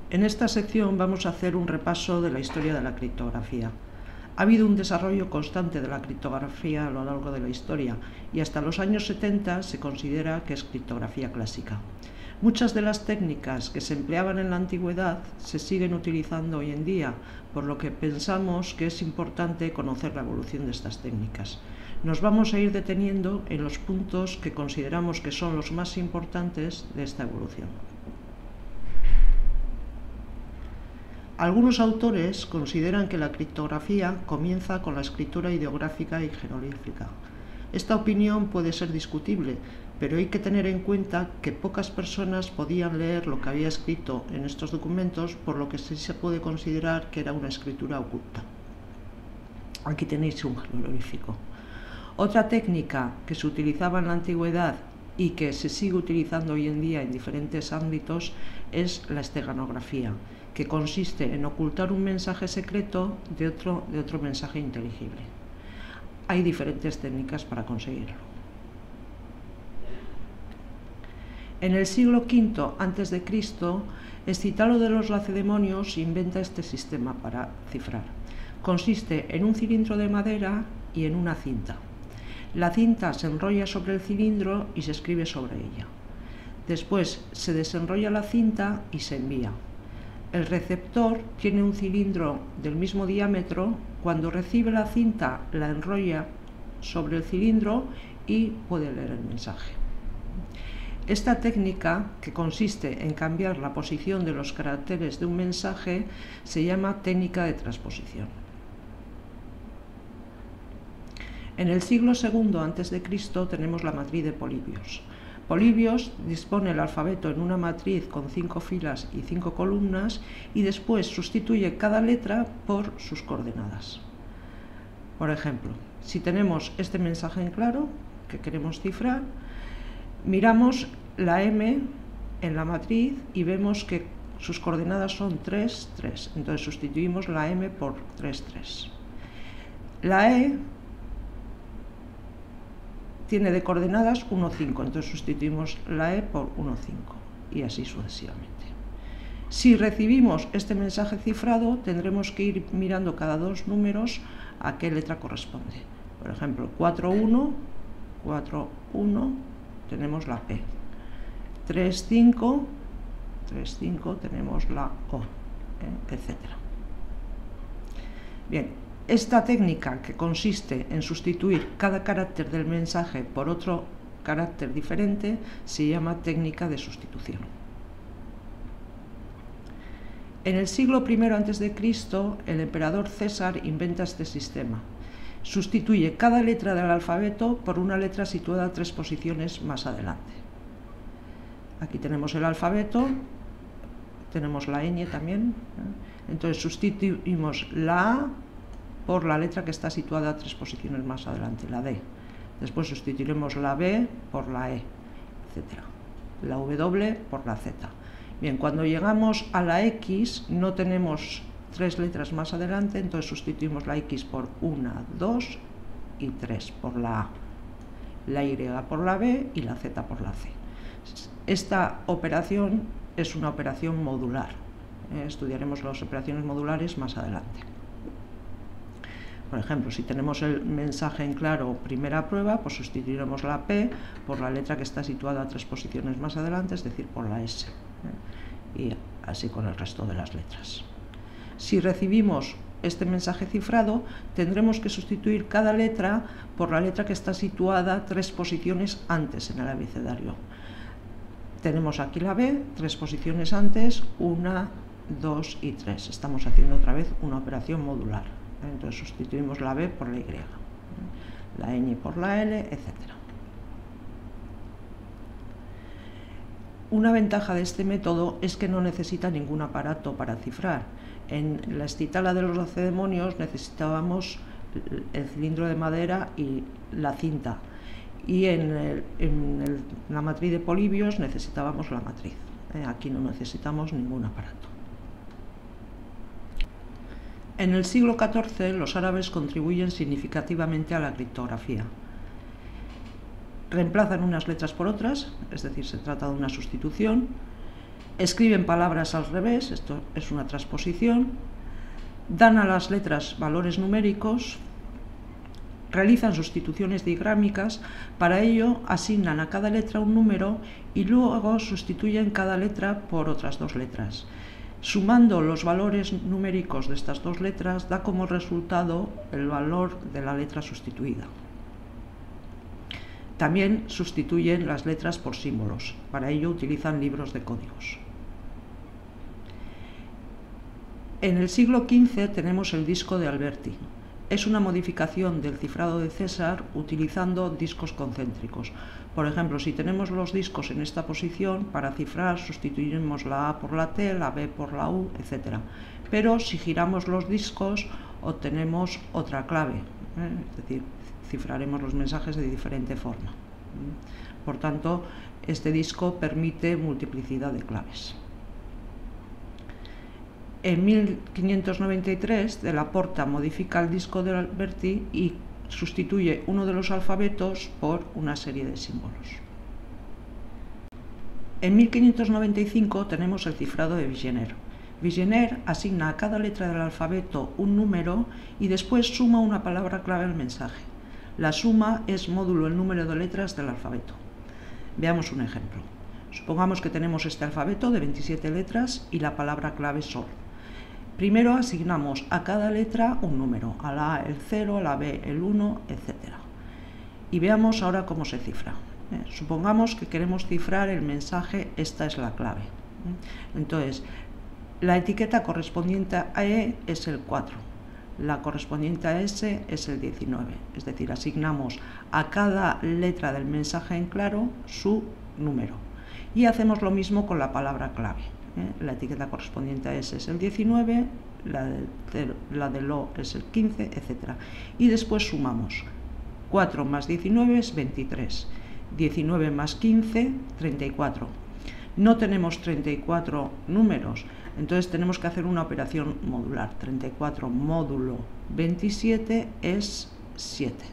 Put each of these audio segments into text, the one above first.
En esta sección vamos a hacer un repaso de la historia de la criptografía. Ha habido un desarrollo constante de la criptografía a lo largo de la historia y hasta los años 70 se considera que es criptografía clásica. Muchas de las técnicas que se empleaban en la antigüedad se siguen utilizando hoy en día, por lo que pensamos que es importante conocer la evolución de estas técnicas. Nos vamos a ir deteniendo en los puntos que consideramos que son los más importantes de esta evolución. Algunos autores consideran que la criptografía comienza con la escritura ideográfica y jeroglífica. Esta opinión puede ser discutible, pero hay que tener en cuenta que pocas personas podían leer lo que había escrito en estos documentos, por lo que sí se puede considerar que era una escritura oculta. Aquí tenéis un jeroglífico. Otra técnica que se utilizaba en la antigüedad y que se sigue utilizando hoy en día en diferentes ámbitos es la esteganografía, que consiste en ocultar un mensaje secreto de otro mensaje inteligible. Hay diferentes técnicas para conseguirlo. En el siglo V a.C., Escitalo de los Lacedemonios inventa este sistema para cifrar. Consiste en un cilindro de madera y en una cinta. La cinta se enrolla sobre el cilindro y se escribe sobre ella. Después se desenrolla la cinta y se envía. El receptor tiene un cilindro del mismo diámetro. Cuando recibe la cinta, la enrolla sobre el cilindro y puede leer el mensaje. Esta técnica, que consiste en cambiar la posición de los caracteres de un mensaje, se llama técnica de transposición. En el siglo II a.C. tenemos la matriz de Polibios. Polibios dispone el alfabeto en una matriz con 5 filas y 5 columnas y después sustituye cada letra por sus coordenadas. Por ejemplo, si tenemos este mensaje en claro que queremos cifrar, miramos la M en la matriz y vemos que sus coordenadas son 3, 3. Entonces sustituimos la M por 3, 3. La E tiene de coordenadas 1, 5, entonces sustituimos la E por 1, 5 y así sucesivamente. Si recibimos este mensaje cifrado, tendremos que ir mirando cada dos números a qué letra corresponde. Por ejemplo, 4, 1, 4, 1, tenemos la P. 3, 5, 3, 5, tenemos la O, etc. Bien. Esta técnica, que consiste en sustituir cada carácter del mensaje por otro carácter diferente, se llama técnica de sustitución. En el siglo I a.C., el emperador César inventa este sistema. Sustituye cada letra del alfabeto por una letra situada 3 posiciones más adelante. Aquí tenemos el alfabeto, tenemos la ñ también, entonces sustituimos la A por la letra que está situada 3 posiciones más adelante, la D. Después sustituiremos la B por la E, etc. La W por la Z. Bien, cuando llegamos a la X no tenemos 3 letras más adelante, entonces sustituimos la X por 1, 2 y 3 por la A, la Y por la B y la Z por la C. Esta operación es una operación modular. Estudiaremos las operaciones modulares más adelante. Por ejemplo, si tenemos el mensaje en claro primera prueba, pues sustituiremos la P por la letra que está situada 3 posiciones más adelante, es decir, por la S. Y así con el resto de las letras. Si recibimos este mensaje cifrado, tendremos que sustituir cada letra por la letra que está situada 3 posiciones antes en el abecedario. Tenemos aquí la B, 3 posiciones antes, 1, 2 y 3. Estamos haciendo otra vez una operación modular. Entonces sustituimos la B por la Y, la ñ por la L, etc. Una ventaja de este método es que no necesita ningún aparato para cifrar. En la Escitala de los Lacedemonios necesitábamos el cilindro de madera y la cinta, y en la matriz de Polibios necesitábamos la matriz. Aquí no necesitamos ningún aparato. En el siglo XIV los árabes contribuyen significativamente a la criptografía. Reemplazan unas letras por otras, es decir, se trata de una sustitución, escriben palabras al revés, esto es una transposición, dan a las letras valores numéricos, realizan sustituciones digrámicas, para ello asignan a cada letra un número y luego sustituyen cada letra por otras dos letras. Sumando los valores numéricos de estas dos letras da como resultado el valor de la letra sustituida. También sustituyen las letras por símbolos, para ello utilizan libros de códigos. En el siglo XV tenemos el disco de Alberti. Es una modificación del cifrado de César utilizando discos concéntricos. Por ejemplo, si tenemos los discos en esta posición, para cifrar sustituiremos la A por la T, la B por la U, etc. Pero si giramos los discos obtenemos otra clave, es decir, cifraremos los mensajes de diferente forma. Por tanto, este disco permite multiplicidad de claves. En 1593, de la Porta modifica el disco de Alberti y sustituye uno de los alfabetos por una serie de símbolos. En 1595 tenemos el cifrado de Vigenère. Vigenère asigna a cada letra del alfabeto un número y después suma una palabra clave al mensaje. La suma es módulo el número de letras del alfabeto. Veamos un ejemplo. Supongamos que tenemos este alfabeto de 27 letras y la palabra clave sol. Primero asignamos a cada letra un número, a la A el 0, a la B el 1, etc. Y veamos ahora cómo se cifra. Supongamos que queremos cifrar el mensaje "esta es la clave". Entonces, la etiqueta correspondiente a E es el 4, la correspondiente a S es el 19, es decir, asignamos a cada letra del mensaje en claro su número. Y hacemos lo mismo con la palabra clave. La etiqueta correspondiente a S es el 19, la de lo es el 15, etc. Y después sumamos. 4 más 19 es 23, 19 más 15, 34. No tenemos 34 números, entonces tenemos que hacer una operación modular. 34 módulo 27 es 7.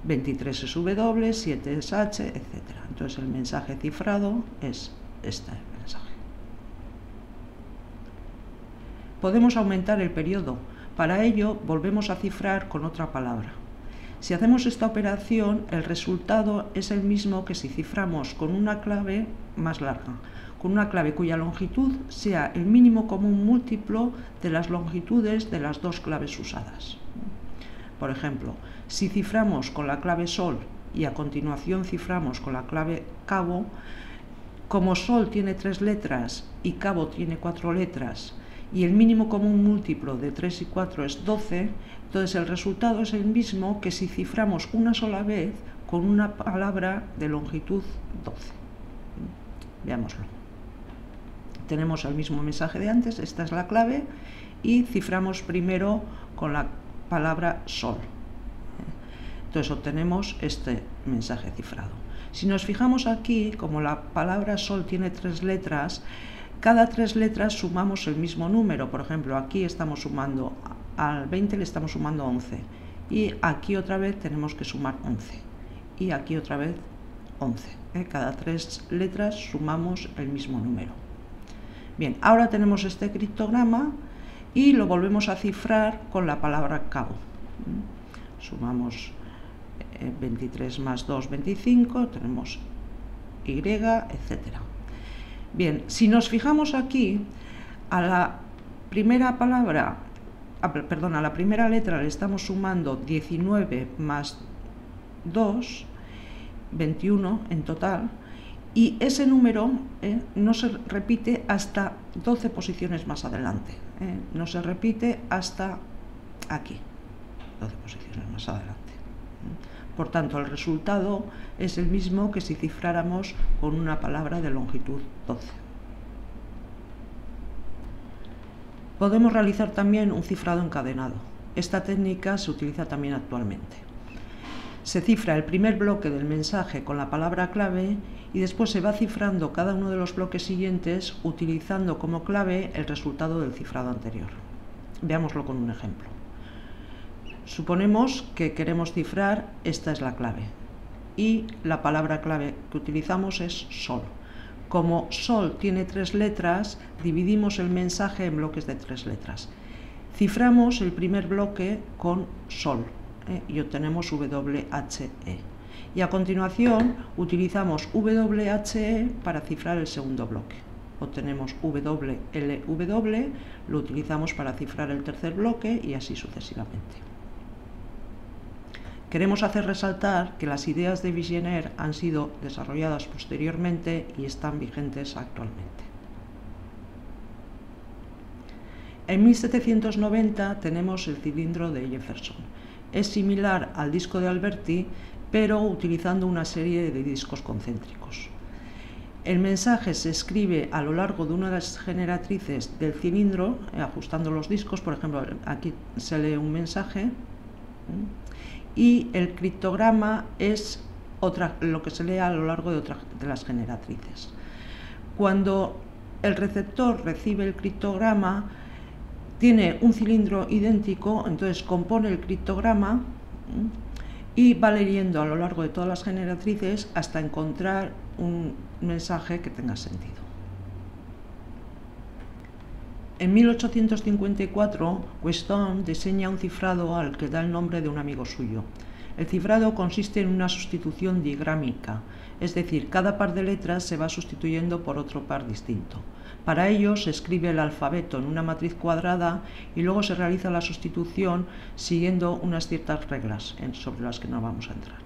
23 es W, 7 es H, etc. Entonces el mensaje cifrado es este mensaje. Podemos aumentar el periodo. Para ello volvemos a cifrar con otra palabra. Si hacemos esta operación, el resultado es el mismo que si ciframos con una clave más larga, con una clave cuya longitud sea el mínimo común múltiplo de las longitudes de las dos claves usadas. Por ejemplo, si ciframos con la clave sol y a continuación ciframos con la clave cabo, como sol tiene 3 letras y cabo tiene 4 letras, y el mínimo común múltiplo de 3 y 4 es 12, entonces el resultado es el mismo que si ciframos una sola vez con una palabra de longitud 12. Veámoslo. Tenemos el mismo mensaje de antes, esta es la clave, y ciframos primero con la palabra sol. Entonces obtenemos este mensaje cifrado. Si nos fijamos aquí, como la palabra sol tiene 3 letras, cada 3 letras sumamos el mismo número. Por ejemplo, aquí estamos sumando al 20, le estamos sumando 11. Y aquí otra vez tenemos que sumar 11. Y aquí otra vez 11. Cada 3 letras sumamos el mismo número. Bien, ahora tenemos este criptograma y lo volvemos a cifrar con la palabra cabo. Sumamos 23 más 2, 25, tenemos Y, etc. Bien, si nos fijamos aquí, a la primera palabra, a la primera letra le estamos sumando 19 más 2, 21 en total, y ese número no se repite hasta 12 posiciones más adelante. No se repite hasta aquí, 12 posiciones más adelante. Por tanto, el resultado es el mismo que si cifráramos con una palabra de longitud 12. Podemos realizar también un cifrado encadenado. Esta técnica se utiliza también actualmente. Se cifra el primer bloque del mensaje con la palabra clave y después se va cifrando cada uno de los bloques siguientes utilizando como clave el resultado del cifrado anterior. Veámoslo con un ejemplo. Suponemos que queremos cifrar esta es la clave y la palabra clave que utilizamos es sol. Como sol tiene 3 letras, dividimos el mensaje en bloques de 3 letras. Ciframos el primer bloque con sol y obtenemos WHE. Y a continuación utilizamos WHE para cifrar el segundo bloque. Obtenemos WLW, lo utilizamos para cifrar el tercer bloque y así sucesivamente. Queremos hacer resaltar que las ideas de Vigenère han sido desarrolladas posteriormente y están vigentes actualmente. En 1790 tenemos el cilindro de Jefferson. Es similar al disco de Alberti, pero utilizando una serie de discos concéntricos. El mensaje se escribe a lo largo de una de las generatrices del cilindro, ajustando los discos. Por ejemplo, aquí se lee un mensaje y el criptograma es lo que se lee a lo largo de las generatrices. Cuando el receptor recibe el criptograma, tiene un cilindro idéntico, entonces compone el criptograma y va leyendo a lo largo de todas las generatrices hasta encontrar un mensaje que tenga sentido. En 1854, Weston diseña un cifrado al que da el nombre de un amigo suyo. El cifrado consiste en una sustitución digrámica, es decir, cada par de letras se va sustituyendo por otro par distinto. Para ello se escribe el alfabeto en una matriz cuadrada y luego se realiza la sustitución siguiendo unas ciertas reglas sobre las que no vamos a entrar.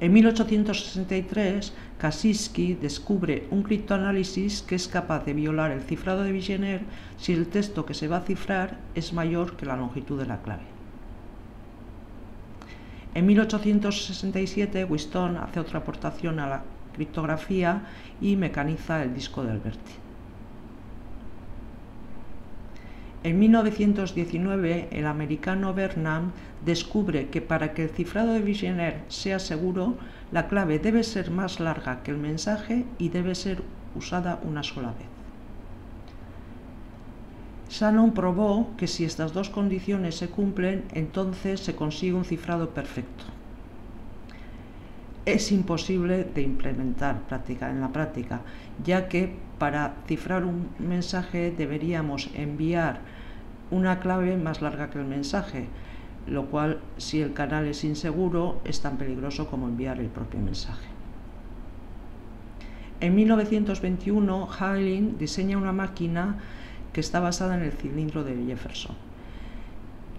En 1863, Kaczynski descubre un criptoanálisis que es capaz de violar el cifrado de Vigenère si el texto que se va a cifrar es mayor que la longitud de la clave. En 1867, Weston hace otra aportación a la criptografía y mecaniza el disco de Alberti. En 1919, el americano Burnham descubre que para que el cifrado de Vigenère sea seguro, la clave debe ser más larga que el mensaje y debe ser usada una sola vez. Shannon probó que si estas dos condiciones se cumplen, entonces se consigue un cifrado perfecto. Es imposible de implementar en la práctica, ya que para cifrar un mensaje deberíamos enviar una clave más larga que el mensaje, lo cual, si el canal es inseguro, es tan peligroso como enviar el propio mensaje. En 1921, Halling diseña una máquina que está basada en el cilindro de Jefferson.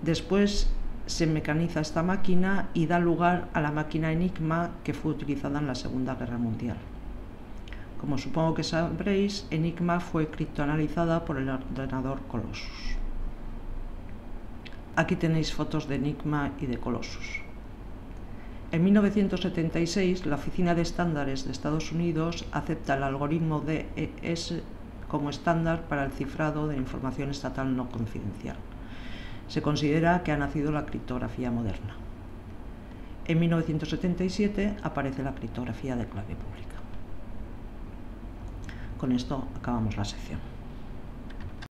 Después se mecaniza esta máquina y da lugar a la máquina Enigma, que fue utilizada en la Segunda Guerra Mundial. Como supongo que sabréis, Enigma fue criptoanalizada por el ordenador Colossus. Aquí tenéis fotos de Enigma y de Colossus. En 1976, la Oficina de Estándares de Estados Unidos acepta el algoritmo DES como estándar para el cifrado de información estatal no confidencial. Se considera que ha nacido la criptografía moderna. En 1977 aparece la criptografía de clave pública. Con esto acabamos la sección.